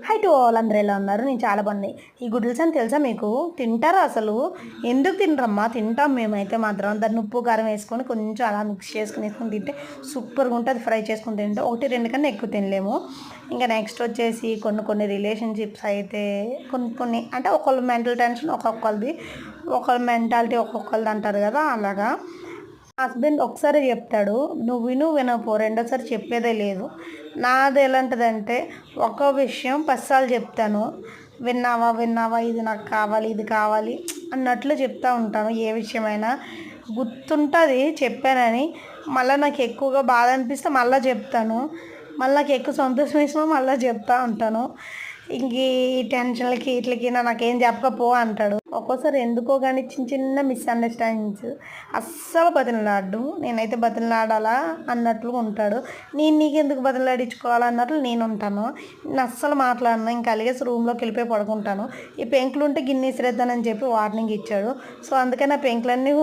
High to all అందరూ ఎలా ఉన్నారు? నేను చాలా బాగున్నాయి. ఈ గుడ్లస్ అని తెలుసా మీకు? తింటారా అసలు? ఎందుకు తినరమ్మా? తింటాం మేమైతే మాత్రం. దాన్ని ఉప్పు, కారం వేసుకొని కొంచెం అలా మిక్స్ చేసుకొని తింటే సూపర్‌గా ఉంటది. ఫ్రై చేసుకొని తింటే 1, 2 కన్నా ఎక్కువ తినలేము. ఇంకా నెక్స్ట్ వచ్చేసి కొన్ని రిలేషన్‌షిప్స్ అయితే కొన్ని అంటే ఒకళ్ళ మెంటల్ టెన్షన్ ఒక్కొక్కళ్ళది. ఒకళ్ళ మెంటాలిటీ ఒక్కొక్కళ్ళది అంటారు కదా! అలాగా. హస్బెండ్ ఒకసారి చెప్తాడు. నువ్వు వినపో రెండోసారి చెప్పేదే లేదు. నాది ఎలాంటిదంటే ఒక విషయం 10 సార్లు చెప్తాను. విన్నావా? విన్నావా? ఇది నాకు కావాలి, ఇది కావాలి అన్నట్లు చెప్తా ఉంటాను. ఏ విషయమైనా గుర్తుంటుంది చెప్పానని. మళ్ళీ నాకు ఎక్కువగా బాధ అనిపిస్తే మళ్ళీ చెప్తాను. మళ్ళీ నాకు ఎక్కువ సంతోషం వేసినా మళ్ళీ చెప్తా ఉంటాను. ఇంక ఈ టెన్షన్లకి వీటికి నాకేం చెప్పకపో అంటాడు. ఒక్కోసారి ఎందుకో కానీ చిన్న మిస్అండర్స్టాండింగ్స్ అస్సలు బతిమలాడు. నేనైతే బతిమలాడాలా అన్నట్లు ఉంటాడు. నేను నీకెందుకు బతిమలాడించుకోవాలన్నట్లు నేను ఉంటాను. నేను అస్సలు మాట్లాడను. ఇంకా అలిగేసి రూమ్లోకి వెళ్ళిపోయి పడుకుంటాను. ఈ పెంకులు ఉంటే గిన్నె విసిరేద్దానని చెప్పి వార్నింగ్ ఇచ్చాడు. సో అందుకని ఆ పెంకులన్నీ